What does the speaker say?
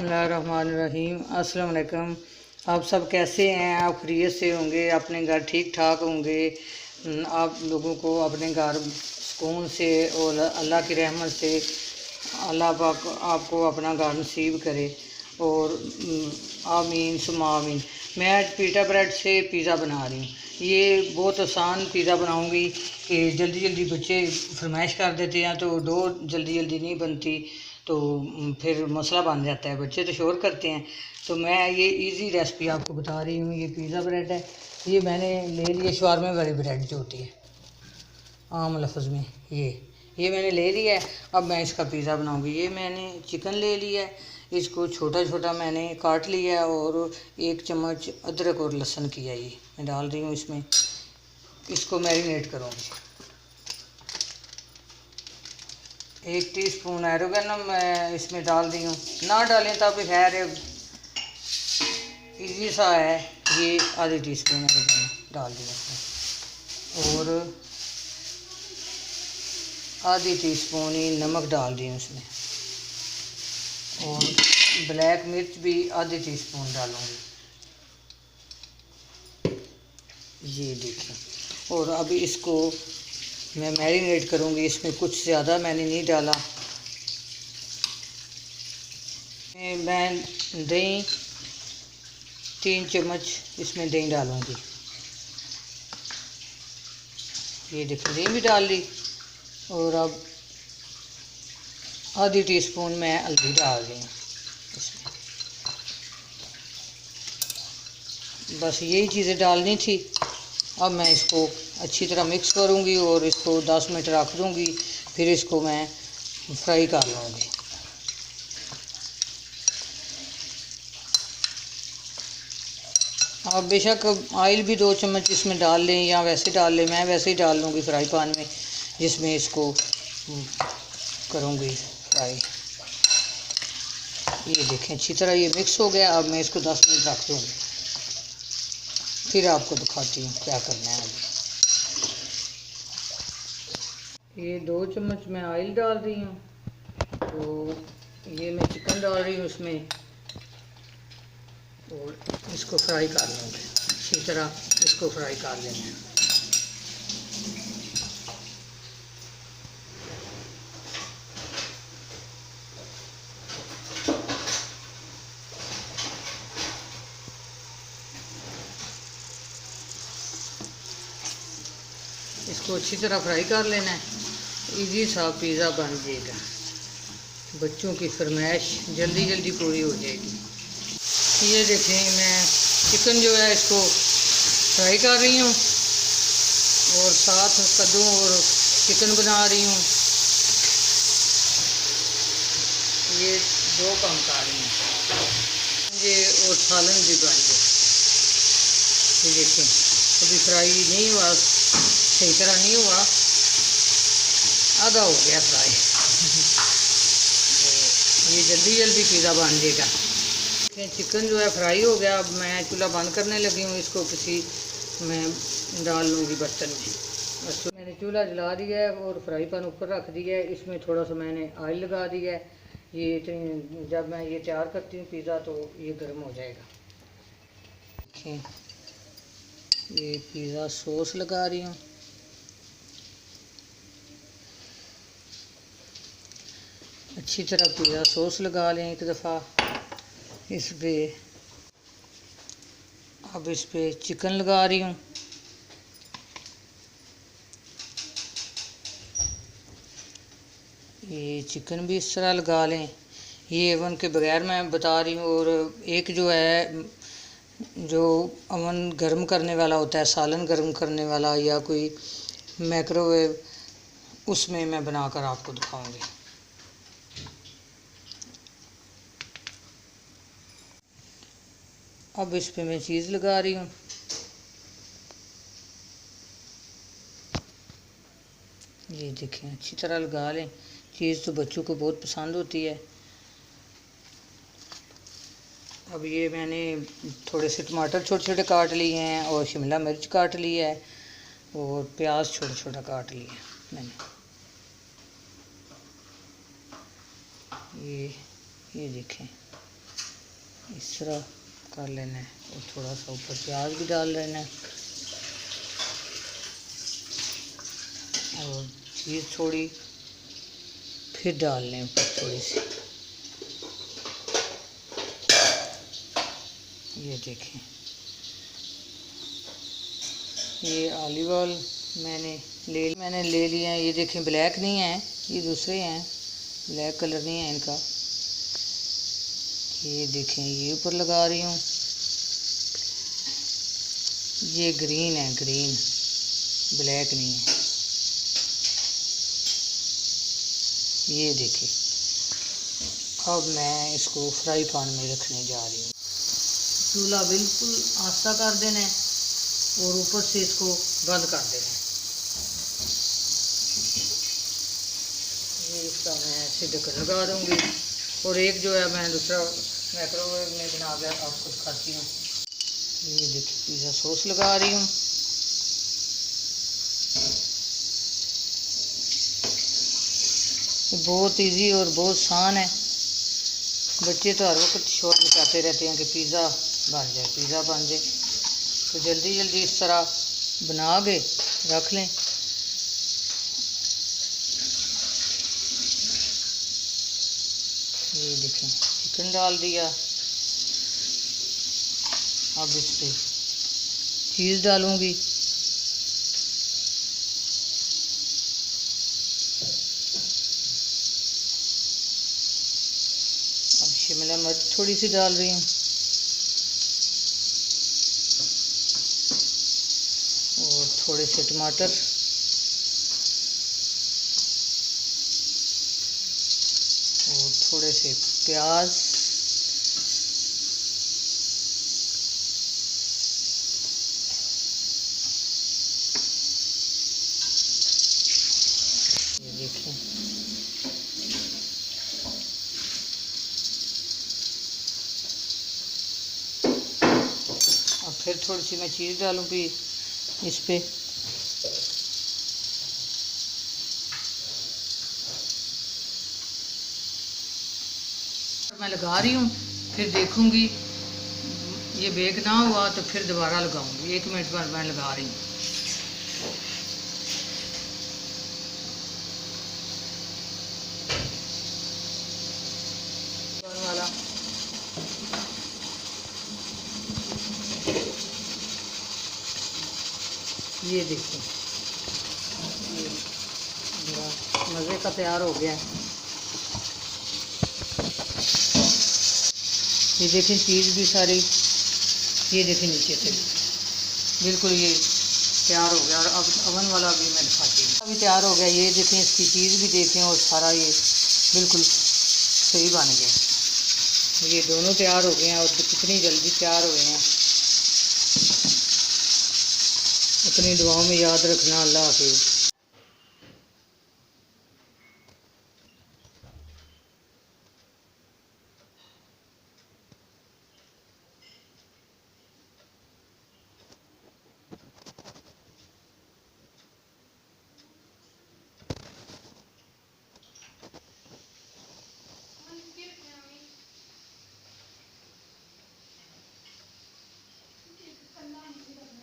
बिस्मिल्लाहिर्रहमानिर्रहीम। अस्सलाम वालेकुम। आप सब कैसे हैं? आप खैरियत से होंगे, अपने घर ठीक ठाक होंगे। आप लोगों को अपने घर सुकून से और अल्लाह की रहमत से अल्लाह पाक आपको अपना घर नसीब करे और आमीन सुमा आमीन। मैं आज पीटा ब्रेड से पिज़्ज़ा बना रही हूँ। ये बहुत आसान पिज़्ज़ा बनाऊँगी कि जल्दी जल्दी बच्चे फरमाइश कर देते हैं तो डो जल्दी जल्दी नहीं बनती, तो फिर मसला बन जाता है, बच्चे तो शोर करते हैं। तो मैं ये इजी रेसिपी आपको बता रही हूँ। ये पिज़्ज़ा ब्रेड है, ये मैंने ले लिया शवारमे वाली ब्रेड जो होती है आम लफ्ज़ में, ये मैंने ले लिया है। अब मैं इसका पिज़्ज़ा बनाऊँगी। ये मैंने चिकन ले लिया है, इसको छोटा छोटा मैंने काट लिया है और 1 चम्मच अदरक और लहसुन किया ये मैं डाल रही हूँ इसमें। इसको मैरिनेट करूँगी। 1 टीस्पून ऑरिगेनो मैं इसमें डाल दी हूँ, ना डालें तो भी खैर इजी सा है। ये आधी टीस्पून ऑरिगेनो डाल दिया इसमें और आधी टीस्पून ही नमक डाल दी उसमें और ब्लैक मिर्च भी आधी टीस्पून डालूँगी। ये देखिए, और अब इसको मैं मैरिनेट करूँगी। इसमें कुछ ज़्यादा मैंने नहीं डाला। मैं दही 3 चम्मच इसमें दही डालूँगी। ये देखिए, दही भी डाल ली और अब आधी टीस्पून मैं हल्दी डाल रही हूँ इसमें। बस यही चीज़ें डालनी थी। अब मैं इसको अच्छी तरह मिक्स करूँगी और इसको 10 मिनट रख दूँगी, फिर इसको मैं फ्राई कर लूँगी। आप बेशक ऑयल भी 2 चम्मच इसमें डाल लें या वैसे डाल लें। मैं वैसे ही डाल लूँगी फ्राई पैन में जिसमें इसको करूँगी फ्राई। ये देखें, अच्छी तरह ये मिक्स हो गया। अब मैं इसको 10 मिनट रख दूँगी, फिर आपको दिखाती हूँ क्या करना है अभी। ये 2 चम्मच मैं ऑयल डाल रही हूँ, तो ये मैं चिकन डाल रही हूँ उसमें और इसको फ्राई कर लूँगी। अच्छी तरह इसको फ्राई कर लेंगे। इसको अच्छी तरह फ्राई कर लेना है। इजी सा पिज़्ज़ा बन जाएगा, बच्चों की फरमाइश जल्दी जल्दी पूरी हो जाएगी। ये देखें, मैं चिकन जो है इसको फ्राई कर रही हूँ और साथ कद्दू और चिकन बना रही हूँ। ये 2 काम कर रही हूँ, ये और सालन भी बन जाए। ये देखें, अभी फ्राई नहीं हुआ, सही तरह नहीं हुआ, आधा हो गया फ्राई। ये जल्दी जल्दी पिज़्ज़ा बन जाएगा। चिकन जो है फ्राई हो गया। अब मैं चूल्हा बंद करने लगी हूँ। इसको किसी मैं डाल लूँगी बर्तन में। बस मैंने चूल्हा जला दिया है और फ्राई पैन ऊपर रख दिया है। इसमें थोड़ा सा मैंने ऑयल लगा दिया है। ये इतनी जब मैं ये तैयार करती हूँ पिज़्ज़ा तो ये गर्म हो जाएगा। देखें, ये पिज़्ज़ा सॉस लगा रही हूँ। अच्छी तरह पिज़्ज़ा सॉस लगा लें एक दफ़ा इस पर। अब इस पर चिकन लगा रही हूँ। ये चिकन भी इस तरह लगा लें। ये ओवन के बगैर मैं बता रही हूँ। और एक जो है जो ओवन गर्म करने वाला होता है, सालन गर्म करने वाला या कोई माइक्रोवेव, उसमें मैं बनाकर आपको दिखाऊंगी। अब इस पे मैं चीज़ लगा रही हूँ। ये देखें, अच्छी तरह लगा लें। चीज़ तो बच्चों को बहुत पसंद होती है। अब ये मैंने थोड़े से टमाटर छोटे छोटे काट लिए हैं और शिमला मिर्च काट लिया है और प्याज छोटा छोटा काट लिया है मैंने। ये देखें, इस तरह कर लेना है। और थोड़ा सा ऊपर प्याज भी डाल लेना है और चीज़ थोड़ी फिर डाल लें ऊपर थोड़ी सी। ये देखें, ये ऑलिव ऑयल मैंने ले लिया है। ये देखें ब्लैक नहीं है, ये दूसरे हैं, ब्लैक कलर नहीं है इनका। ये देखें ये ऊपर लगा रही हूँ। ये ग्रीन है, ग्रीन, ब्लैक नहीं है। ये देखें, अब मैं इसको फ्राई पैन में रखने जा रही हूँ। चूल्हा बिल्कुल आस्था कर देना है और ऊपर से इसको बंद कर देना है। ये इसका मैं ऐसे ढक्कन लगा दूँगी और एक जो है मैं दूसरा माइक्रोवेव में बना के आपको दिखाती हूँ। ये देखिए पिज़्ज़ा सॉस लगा रही हूँ। ये बहुत इजी और बहुत आसान है। बच्चे तो हर वक्त शोर मचाते रहते हैं कि पिज़्ज़ा बन जाए, पिज़्ज़ा बन जाए। तो जल्दी जल्दी इस तरह बना के रख लें। ये देखें चिकन डाल दिया। अब इस पर चीज़ डालूँगी। अब शिमला मिर्च थोड़ी सी डाल रही हूँ और थोड़े से टमाटर और थोड़े से प्याज। ये देखें अब फिर थोड़ी सी मैं चीज़ डालूँगी इस पे। मैं लगा रही हूँ, फिर देखूँगी ये बेक ना हुआ तो फिर दोबारा लगाऊंगी। 1 मिनट बाद मैं लगा रही हूँ। वाला ये देखो, ये बड़ा मज़े का तैयार हो गया है। ये देखें चीज़ भी सारी, ये देखें नीचे से बिल्कुल ये तैयार हो गया। और अब अवन वाला भी मैं दिखाती हूँ, अभी तैयार हो गया। ये देखें इसकी चीज़ भी देखें और सारा ये बिल्कुल सही बन गया। ये दोनों तैयार हो गए हैं और कितनी जल्दी तैयार हुए हैं। अपनी दुआओं में याद रखना। अल्लाह हाफिज़।